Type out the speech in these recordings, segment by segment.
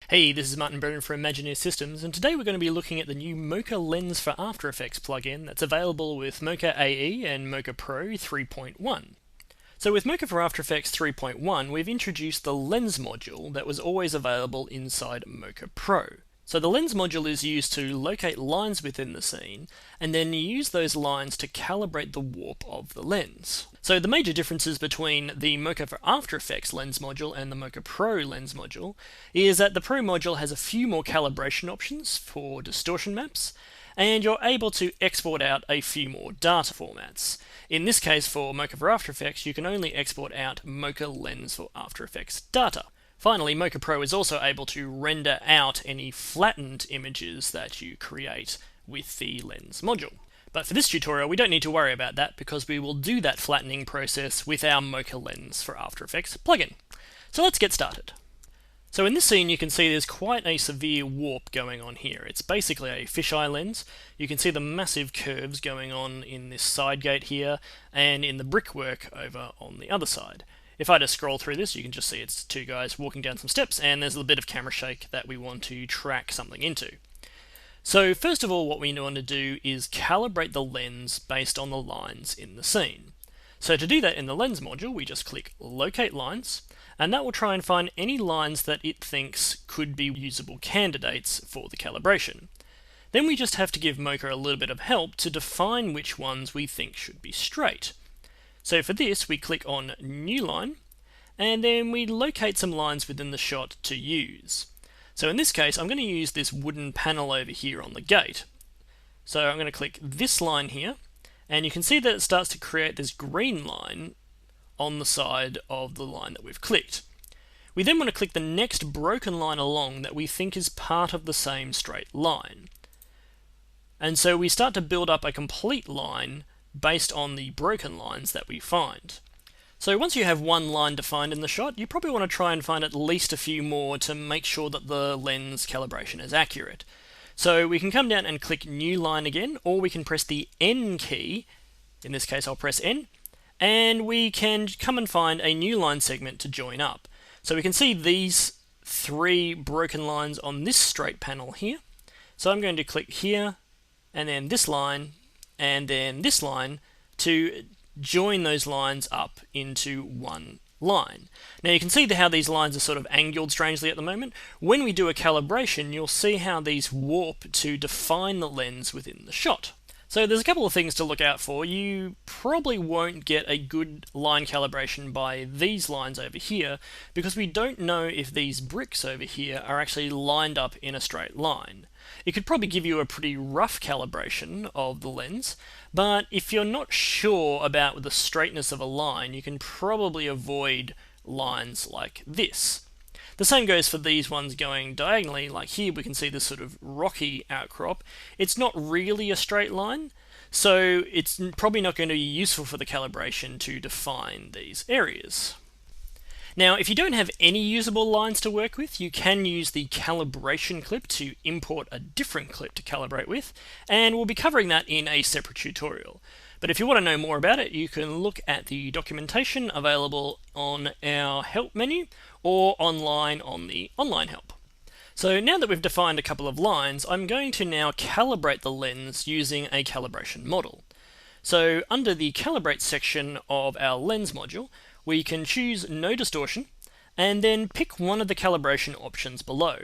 Hey, this is Martin Brennan from Imagineer Systems, and today we're going to be looking at the new Mocha Lens for After Effects plugin that's available with Mocha AE and Mocha Pro 3.1. So with Mocha for After Effects 3.1, we've introduced the Lens module that was always available inside Mocha Pro. So the Lens module is used to locate lines within the scene, and then use those lines to calibrate the warp of the lens. So the major differences between the Mocha for After Effects Lens module and the Mocha Pro Lens module is that the Pro module has a few more calibration options for distortion maps, and you're able to export out a few more data formats. In this case, for Mocha for After Effects, you can only export out Mocha Lens for After Effects data. Finally, Mocha Pro is also able to render out any flattened images that you create with the Lens module. But for this tutorial, we don't need to worry about that because we will do that flattening process with our Mocha Lens for After Effects plugin. So let's get started. So in this scene you can see there's quite a severe warp going on here. It's basically a fisheye lens. You can see the massive curves going on in this side gate here and in the brickwork over on the other side. If I just scroll through this, you can just see it's two guys walking down some steps, and there's a bit of camera shake that we want to track something into. So first of all, what we want to do is calibrate the lens based on the lines in the scene. So to do that in the Lens module, we just click Locate Lines, and that will try and find any lines that it thinks could be usable candidates for the calibration. Then we just have to give Mocha a little bit of help to define which ones we think should be straight. So for this, we click on New Line, and then we locate some lines within the shot to use. So in this case, I'm going to use this wooden panel over here on the gate. So I'm going to click this line here, and you can see that it starts to create this green line on the side of the line that we've clicked. We then want to click the next broken line along that we think is part of the same straight line. And so we start to build up a complete line based on the broken lines that we find. So once you have one line defined in the shot, you probably want to try and find at least a few more to make sure that the lens calibration is accurate. So we can come down and click New Line again, or we can press the N key, in this case I'll press N, and we can come and find a new line segment to join up. So we can see these three broken lines on this straight panel here. So I'm going to click here, and then this line, and then this line to join those lines up into one line. Now you can see how these lines are sort of angled strangely at the moment. When we do a calibration, you'll see how these warp to define the lens within the shot. So there's a couple of things to look out for. You probably won't get a good line calibration by these lines over here because we don't know if these bricks over here are actually lined up in a straight line. It could probably give you a pretty rough calibration of the lens, but if you're not sure about the straightness of a line, you can probably avoid lines like this. The same goes for these ones going diagonally, like here we can see this sort of rocky outcrop. It's not really a straight line, so it's probably not going to be useful for the calibration to define these areas. Now, if you don't have any usable lines to work with, you can use the calibration clip to import a different clip to calibrate with, and we'll be covering that in a separate tutorial. But if you want to know more about it, you can look at the documentation available on our help menu or online on the online help. So now that we've defined a couple of lines, I'm going to now calibrate the lens using a calibration model. So under the Calibrate section of our Lens module, we can choose No Distortion, and then pick one of the calibration options below.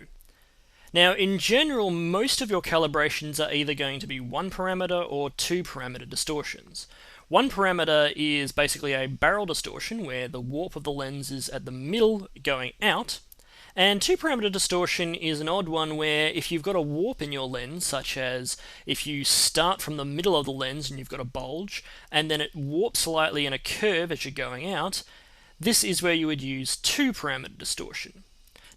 Now, in general, most of your calibrations are either going to be one parameter or two parameter distortions. One parameter is basically a barrel distortion, where the warp of the lens is at the middle going out, and two parameter distortion is an odd one where if you've got a warp in your lens, such as if you start from the middle of the lens and you've got a bulge, and then it warps slightly in a curve as you're going out, this is where you would use two parameter distortion.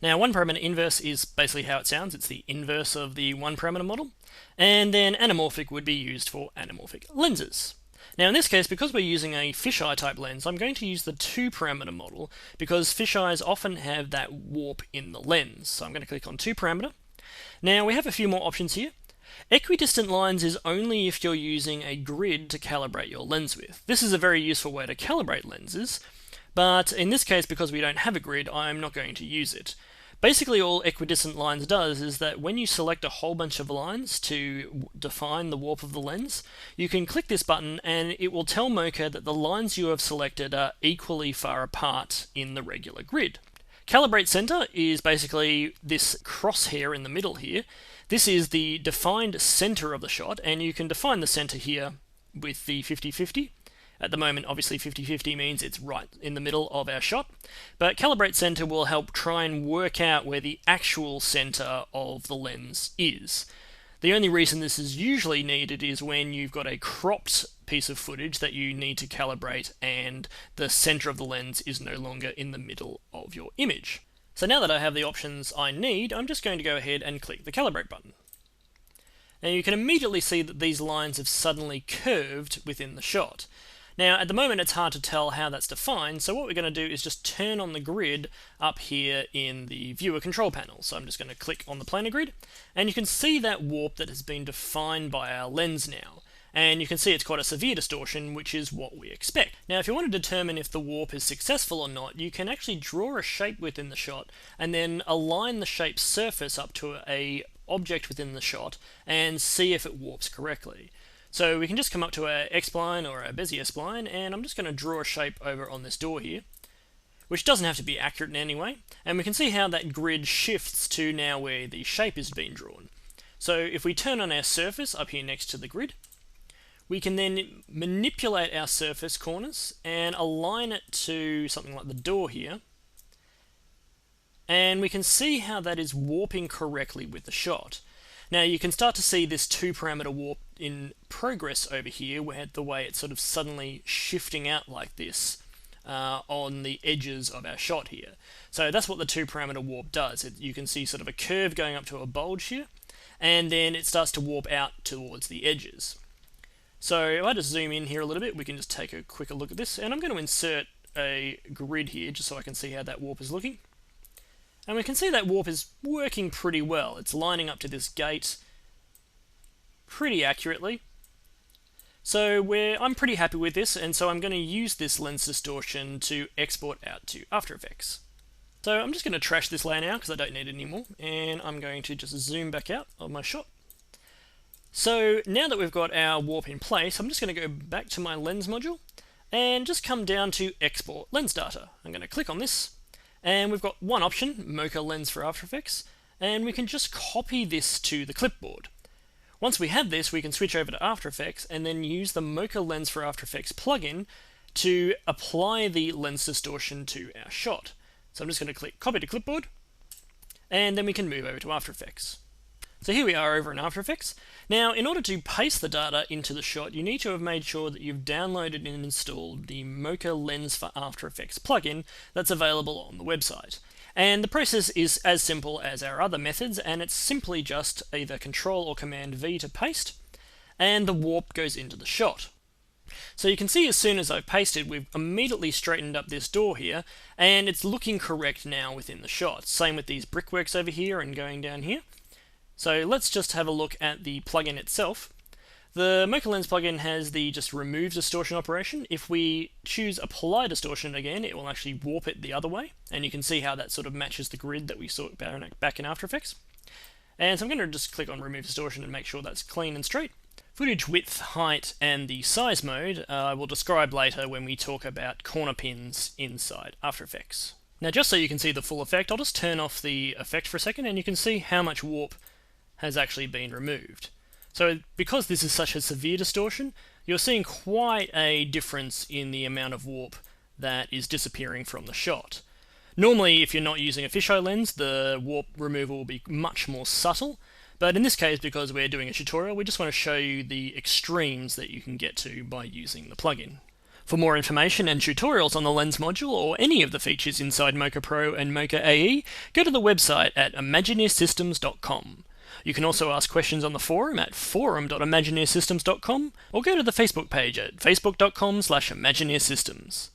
Now, one parameter inverse is basically how it sounds. It's the inverse of the one parameter model. And then anamorphic would be used for anamorphic lenses. Now in this case, because we're using a fisheye type lens, I'm going to use the two parameter model because fisheyes often have that warp in the lens. So I'm going to click on two parameter. Now we have a few more options here. Equidistant lines is only if you're using a grid to calibrate your lens with. This is a very useful way to calibrate lenses, but in this case, because we don't have a grid, I'm not going to use it. Basically, all equidistant lines does is that when you select a whole bunch of lines to define the warp of the lens, you can click this button and it will tell Mocha that the lines you have selected are equally far apart in the regular grid. Calibrate center is basically this crosshair in the middle here. This is the defined center of the shot, and you can define the center here with the 50-50. At the moment, obviously 50-50 means it's right in the middle of our shot, but Calibrate Center will help try and work out where the actual center of the lens is. The only reason this is usually needed is when you've got a cropped piece of footage that you need to calibrate and the center of the lens is no longer in the middle of your image. So now that I have the options I need, I'm just going to go ahead and click the Calibrate button. Now you can immediately see that these lines have suddenly curved within the shot. Now, at the moment, it's hard to tell how that's defined, so what we're going to do is just turn on the grid up here in the viewer control panel. So I'm just going to click on the planar grid, and you can see that warp that has been defined by our lens now. And you can see it's quite a severe distortion, which is what we expect. Now, if you want to determine if the warp is successful or not, you can actually draw a shape within the shot, and then align the shape's surface up to an object within the shot, and see if it warps correctly. So we can just come up to our X-spline or our Bezier spline, and I'm just going to draw a shape over on this door here, which doesn't have to be accurate in any way, and we can see how that grid shifts to now where the shape is being drawn. So if we turn on our surface up here next to the grid, we can then manipulate our surface corners and align it to something like the door here, and we can see how that is warping correctly with the shot. Now you can start to see this 2-parameter warp in progress over here, where the way it's sort of suddenly shifting out like this on the edges of our shot here. So that's what the 2-parameter warp does. You can see sort of a curve going up to a bulge here, and then it starts to warp out towards the edges. So if I just zoom in here a little bit, we can just take a quicker look at this, and I'm going to insert a grid here just so I can see how that warp is looking. And we can see that warp is working pretty well. It's lining up to this gate pretty accurately. So I'm pretty happy with this, and so I'm going to use this lens distortion to export out to After Effects. So I'm just going to trash this layer now because I don't need it anymore, and I'm going to just zoom back out of my shot. So now that we've got our warp in place, I'm just going to go back to my lens module and just come down to Export Lens Data. I'm going to click on this. And we've got one option, Mocha Lens for After Effects, and we can just copy this to the clipboard. Once we have this, we can switch over to After Effects and then use the Mocha Lens for After Effects plugin to apply the lens distortion to our shot. So I'm just going to click Copy to Clipboard, and then we can move over to After Effects. So here we are over in After Effects. Now, in order to paste the data into the shot, you need to have made sure that you've downloaded and installed the Mocha Lens for After Effects plugin that's available on the website. And the process is as simple as our other methods, and it's simply just either Control or Command V to paste, and the warp goes into the shot. So you can see as soon as I've pasted, we've immediately straightened up this door here, and it's looking correct now within the shot. Same with these brickworks over here and going down here. So let's just have a look at the plugin itself. The Mocha Lens plugin has the just remove distortion operation. If we choose apply distortion again, it will actually warp it the other way, and you can see how that sort of matches the grid that we saw back in After Effects. And so I'm going to just click on remove distortion and make sure that's clean and straight. Footage width, height, and the size mode I will describe later when we talk about corner pins inside After Effects. Now just so you can see the full effect, I'll just turn off the effect for a second and you can see how much warp has actually been removed. So because this is such a severe distortion, you're seeing quite a difference in the amount of warp that is disappearing from the shot. Normally, if you're not using a fisheye lens, the warp removal will be much more subtle, but in this case, because we're doing a tutorial, we just want to show you the extremes that you can get to by using the plugin. For more information and tutorials on the lens module or any of the features inside Mocha Pro and Mocha AE, go to the website at imagineersystems.com. You can also ask questions on the forum at forum.imagineersystems.com or go to the Facebook page at facebook.com/imagineersystems.